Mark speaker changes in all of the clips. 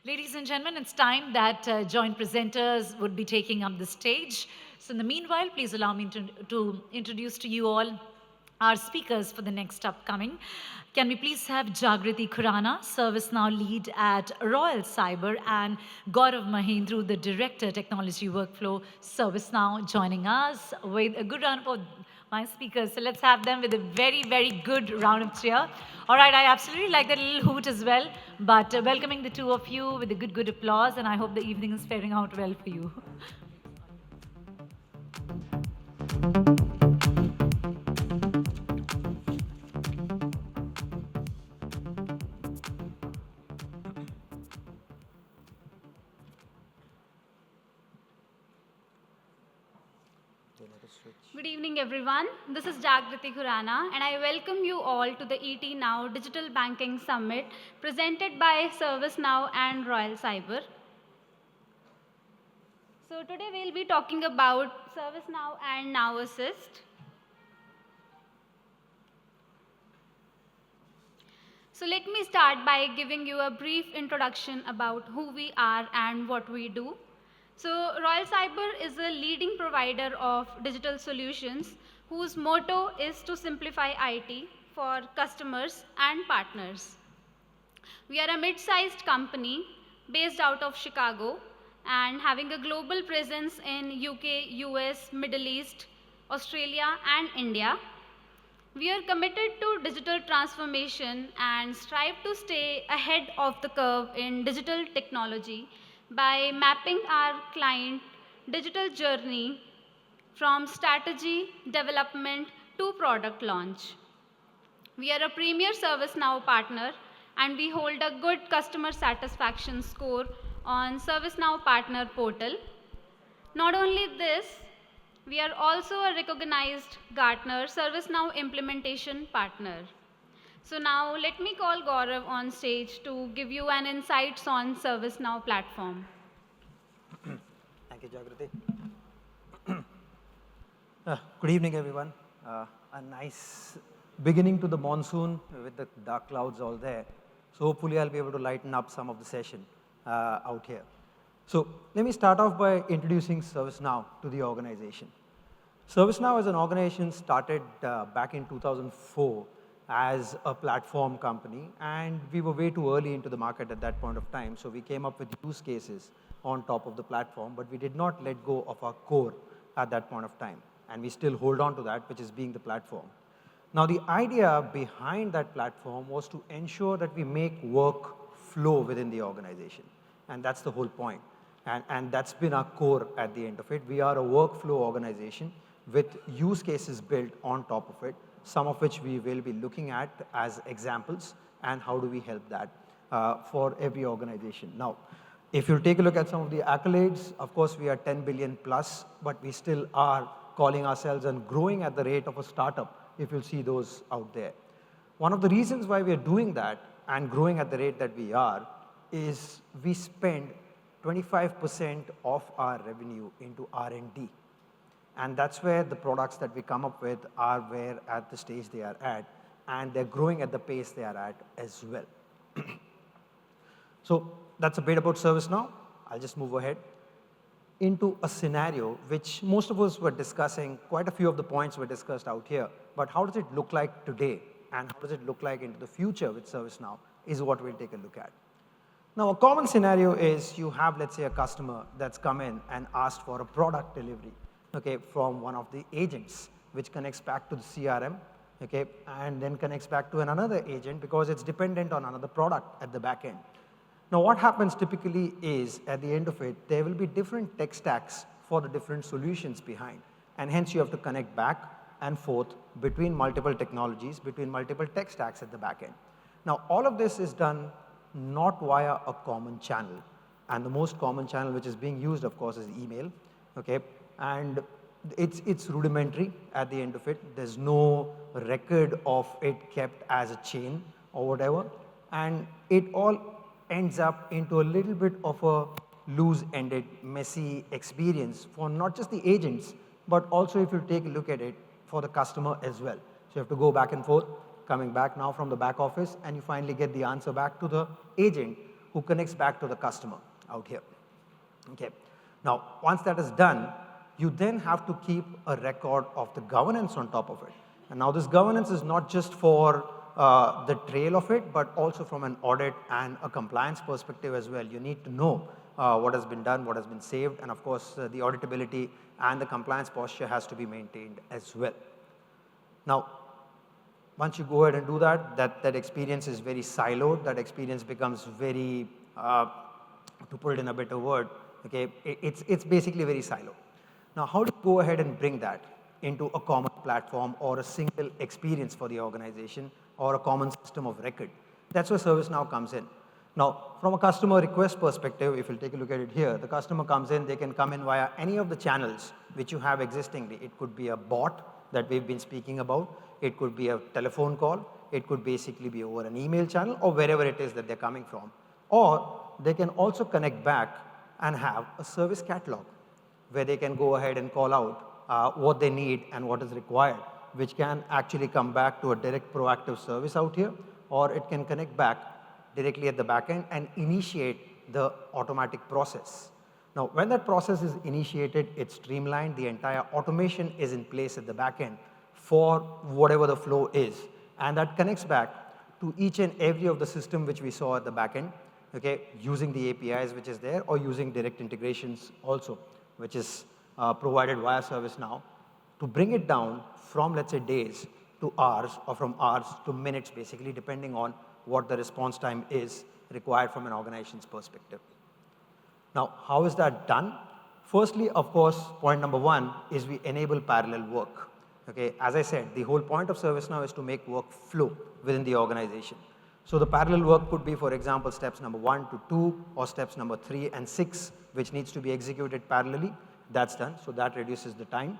Speaker 1: Ladies and gentlemen, it's time that joint presenters would be taking up the stage. So, in the meanwhile, please allow me to introduce to you all our speakers for the next upcoming. Can we please have Jagriti Kurana, ServiceNow lead at Royal Cyber, and Gaurav Mahendru, the Director Technology Workflow ServiceNow, joining us with a good round of my speakers. So let's have them with a very, very good round of cheer. All right, I absolutely like that little hoot as well. But welcoming the two of you with a good, good applause, and I hope the evening is faring out well for you.
Speaker 2: Good evening, everyone. This is Jagriti Kurana, and I welcome you all to the ET Now Digital Banking Summit presented by ServiceNow and Royal Cyber. So today we'll be talking about ServiceNow and Now Assist. So let me start by giving you a brief introduction about who we are and what we do. So Royal Cyber is a leading provider of digital solutions whose motto is to simplify IT for customers and partners. We are a mid-sized company based out of Chicago and having a global presence in UK, US, Middle East, Australia and India. We are committed to digital transformation and strive to stay ahead of the curve in digital technology by mapping our client digital journey from strategy development to product launch. We are a premier ServiceNow partner and we hold a good customer satisfaction score on ServiceNow Partner Portal. Not only this, we are also a recognized Gartner ServiceNow implementation partner. So now let me call Gaurav on stage to give you an insights on ServiceNow platform.
Speaker 3: Thank you, Jagriti. Good evening, everyone. A nice beginning to the monsoon with the dark clouds all there. So hopefully I'll be able to lighten up some of the session out here. So let me start off by introducing ServiceNow to the organization. ServiceNow as an organization started back in 2004 as a platform company, and we were way too early into the market at that point of time, so we came up with use cases on top of the platform, but we did not let go of our core at that point of time, and we still hold on to that, which is being the platform. Now, the idea behind that platform was to ensure that we make work flow within the organization, and that's the whole point. And that's been our core at the end of it. We are a workflow organization with use cases built on top of it, some of which we will be looking at as examples, and how do we help that for every organization. Now, if you take a look at some of the accolades, of course, we are 10 billion plus, but we still are calling ourselves and growing at the rate of a startup, if you'll see those out there. One of the reasons why we are doing that and growing at the rate that we are is we spend 25% of our revenue into R&D. And that's where the products that we come up with are where at the stage they are at, and they're growing at the pace they are at as well. So that's a bit about ServiceNow. I'll just move ahead into a scenario which most of us were discussing. Quite a few of the points were discussed out here, but how does it look like today and how does it look like into the future with ServiceNow is what we'll take a look at. Now, a common scenario is you have, let's say, a customer that's come in and asked for a product delivery, okay, from one of the agents, which connects back to the CRM, okay, and then connects back to another agent because it's dependent on another product at the back end. Now, what happens typically is, at the end of it, there will be different tech stacks for the different solutions behind, and hence you have to connect back and forth between multiple technologies, between multiple tech stacks at the back end. Now, all of this is done not via a common channel, and the most common channel which is being used, of course, is email, okay, and it's rudimentary at the end of it. There's no record of it kept as a chain or whatever, and it all ends up into a little bit of a loose-ended, messy experience for not just the agents, but also if you take a look at it for the customer as well. So you have to go back and forth, coming back now from the back office, and you finally get the answer back to the agent, who connects back to the customer out here. Okay. Now, once that is done, you then have to keep a record of the governance on top of it. And now this governance is not just for the trail of it, but also from an audit and a compliance perspective as well. You need to know what has been done, what has been saved, and of course, the auditability and the compliance posture has to be maintained as well. Now, once you go ahead and do that, that experience is very siloed. That experience becomes very, to put it in a better word, okay, it's basically very siloed. Now, how do you go ahead and bring that into a common platform or a single experience for the organization or a common system of record? That's where ServiceNow comes in. Now, from a customer request perspective, if you'll take a look at it here, the customer comes in, they can come in via any of the channels which you have existingly. It could be a bot that we've been speaking about. It could be a telephone call. It could basically be over an email channel or wherever it is that they're coming from. Or they can also connect back and have a service catalog where they can go ahead and call out what they need and what is required, which can actually come back to a direct proactive service out here, or it can connect back directly at the back end and initiate the automatic process. Now, when that process is initiated, it's streamlined, the entire automation is in place at the back end for whatever the flow is. And that connects back to each and every of the system which we saw at the back end, okay, using the APIs which is there or using direct integrations also, which is provided via ServiceNow to bring it down from, let's say, days to hours or from hours to minutes, basically, depending on what the response time is required from an organization's perspective. Now, how is that done? Firstly, of course, point number one is we enable parallel work. Okay, as I said, the whole point of ServiceNow is to make work flow within the organization. So the parallel work could be, for example, steps number 1 to 2 or steps number 3 and 6, which needs to be executed parallelly. That's done, so that reduces the time.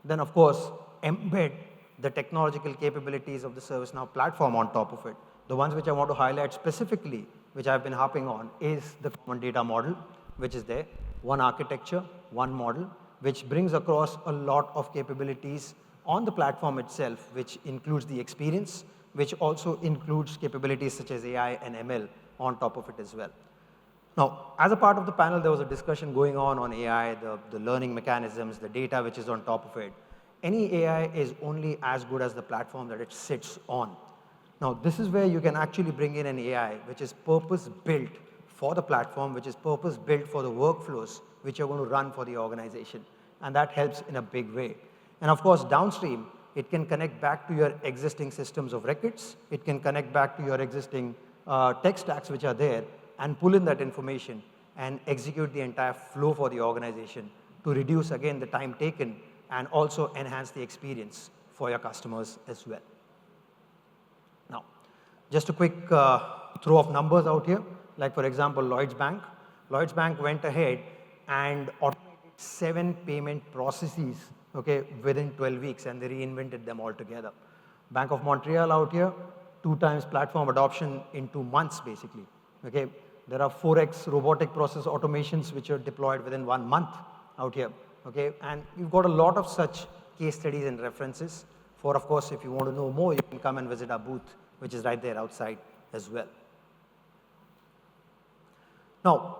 Speaker 3: Then, of course, embed the technological capabilities of the ServiceNow platform on top of it. The ones which I want to highlight specifically, which I've been harping on, is the common data model, which is there. One architecture, one model, which brings across a lot of capabilities on the platform itself, which includes the experience, which also includes capabilities such as AI and ML on top of it as well. Now, as a part of the panel, there was a discussion going on AI, the learning mechanisms, the data which is on top of it. Any AI is only as good as the platform that it sits on. Now, this is where you can actually bring in an AI which is purpose-built for the platform, which is purpose-built for the workflows which you're going to run for the organization. And that helps in a big way. And of course, downstream, it can connect back to your existing systems of records. It can connect back to your existing tech stacks which are there and pull in that information and execute the entire flow for the organization to reduce, again, the time taken and also enhance the experience for your customers as well. Now, just a quick throw of numbers out here. Like, for example, Lloyds Bank. Lloyds Bank went ahead and automated 7 payment processes, okay, within 12 weeks, and they reinvented them altogether. Bank of Montreal out here, 2 times platform adoption in 2 months, basically. Okay, there are 4x robotic process automations which are deployed within 1 month out here. Okay, and we've got a lot of such case studies and references. For, of course, if you want to know more, you can come and visit our booth, which is right there outside as well. Now,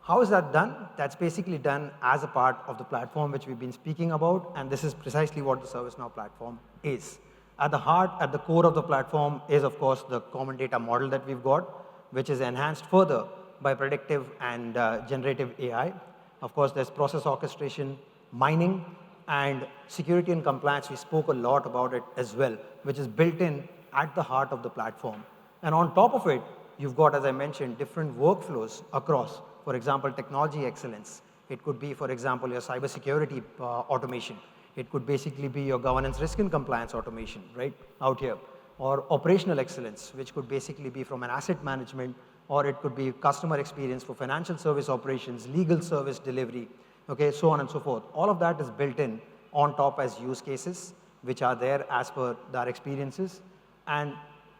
Speaker 3: how is that done? That's basically done as a part of the platform which we've been speaking about, and this is precisely what the ServiceNow platform is. At the heart, at the core of the platform is, of course, the common data model that we've got, which is enhanced further by predictive and generative AI. Of course, there's process orchestration, mining, and security and compliance. We spoke a lot about it as well, which is built in at the heart of the platform. And on top of it, you've got, as I mentioned, different workflows across. For example, technology excellence. It could be, for example, your cybersecurity automation. It could basically be your governance, risk, and compliance automation, right, out here. Or operational excellence, which could basically be from an asset management, or it could be customer experience for financial service operations, legal service delivery, okay, so on and so forth. All of that is built in on top as use cases, which are there as per our experiences. And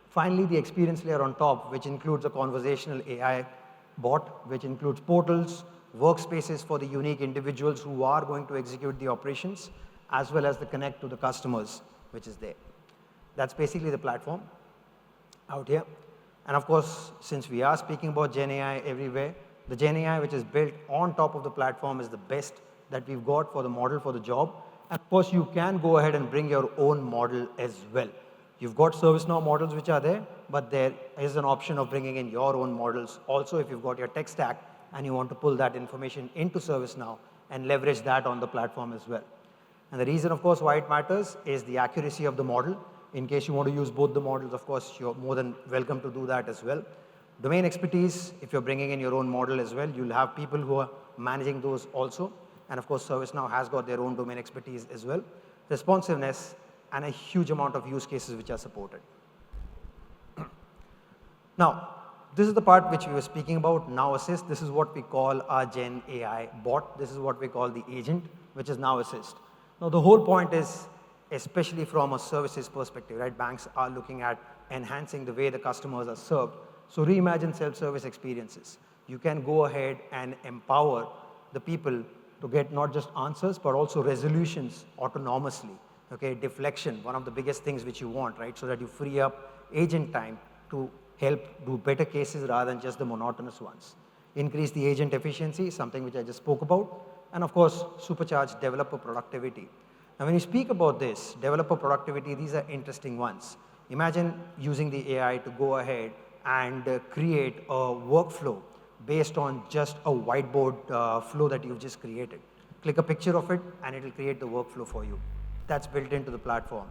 Speaker 3: finally, the experience layer on top, which includes a conversational AI bot, which includes portals, workspaces for the unique individuals who are going to execute the operations, as well as the connect to the customers, which is there. That's basically the platform out here. And of course, since we are speaking about Gen AI everywhere, the Gen AI which is built on top of the platform is the best that we've got for the model for the job. Of course, you can go ahead and bring your own model as well. You've got ServiceNow models which are there, but there is an option of bringing in your own models. Also, if you've got your tech stack and you want to pull that information into ServiceNow and leverage that on the platform as well. And the reason, of course, why it matters is the accuracy of the model. In case you want to use both the models, of course, you're more than welcome to do that as well. Domain expertise, if you're bringing in your own model as well, you'll have people who are managing those also. And of course, ServiceNow has got their own domain expertise as well. Responsiveness, and a huge amount of use cases which are supported. Now, this is the part which we were speaking about, Now Assist. This is what we call our Gen AI bot. This is what we call the agent, which is Now Assist. Now, the whole point is, especially from a services perspective, right? Banks are looking at enhancing the way the customers are served. So reimagine self-service experiences. You can go ahead and empower the people to get not just answers, but also resolutions autonomously. Okay, deflection, one of the biggest things which you want, right? So that you free up agent time to help do better cases rather than just the monotonous ones. Increase the agent efficiency, something which I just spoke about. And of course, supercharge developer productivity. Now, when you speak about this, developer productivity, these are interesting ones. Imagine using the AI to go ahead and create a workflow based on just a whiteboard flow that you've just created. Click a picture of it, and it will create the workflow for you. That's built into the platform.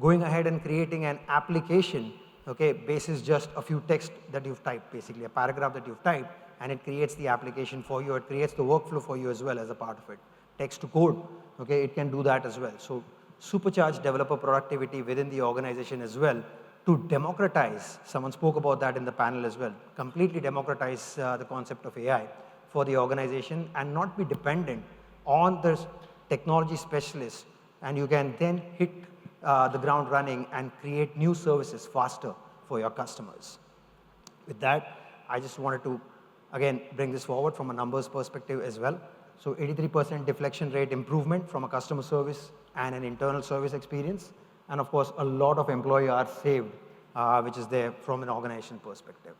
Speaker 3: Going ahead and creating an application, okay, basis just a few text that you've typed, basically a paragraph that you've typed, and it creates the application for you. It creates the workflow for you as well as a part of it. Text to code, okay, it can do that as well. So supercharge developer productivity within the organization as well to democratize. Someone spoke about that in the panel as well. Completely democratize the concept of AI for the organization and not be dependent on the technology specialist, and you can then hit the ground running and create new services faster for your customers. With that, I just wanted to, again, bring this forward from a numbers perspective as well. So 83% deflection rate improvement from a customer service and an internal service experience. And of course, a lot of employee hours saved, which is there from an organization perspective.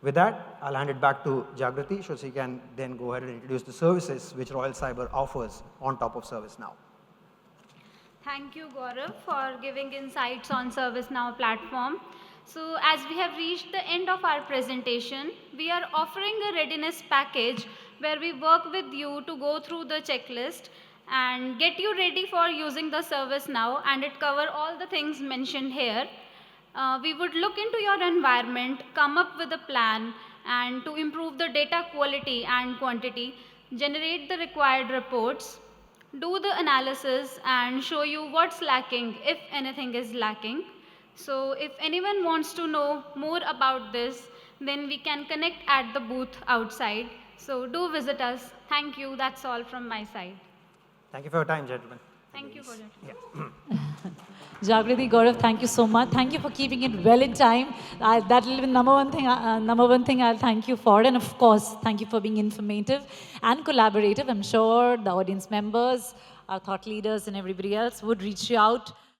Speaker 3: With that, I'll hand it back to Jagriti so she can then go ahead and introduce the services which Royal Cyber offers on top of ServiceNow.
Speaker 2: Thank you, Gaurav, for giving insights on ServiceNow platform. So as we have reached the end of our presentation, we are offering a readiness package where we work with you to go through the checklist and get you ready for using the ServiceNow, and it cover all the things mentioned here. We would look into your environment, come up with a plan, and to improve the data quality and quantity, generate the required reports, do the analysis and show you what's lacking if anything is lacking. So if anyone wants to know more about this, then we can connect at the booth outside. So do visit us. Thank you. That's all from my side.
Speaker 3: Thank you for your time, gentlemen.
Speaker 2: Thank you for it.
Speaker 3: Yeah.
Speaker 1: Jagriti, Gaurav, thank you so much. Thank you for keeping it well in time. That will be number one thing I'll thank you for. And of course, thank you for being informative and collaborative. I'm sure the audience members, our thought leaders and everybody else would reach you out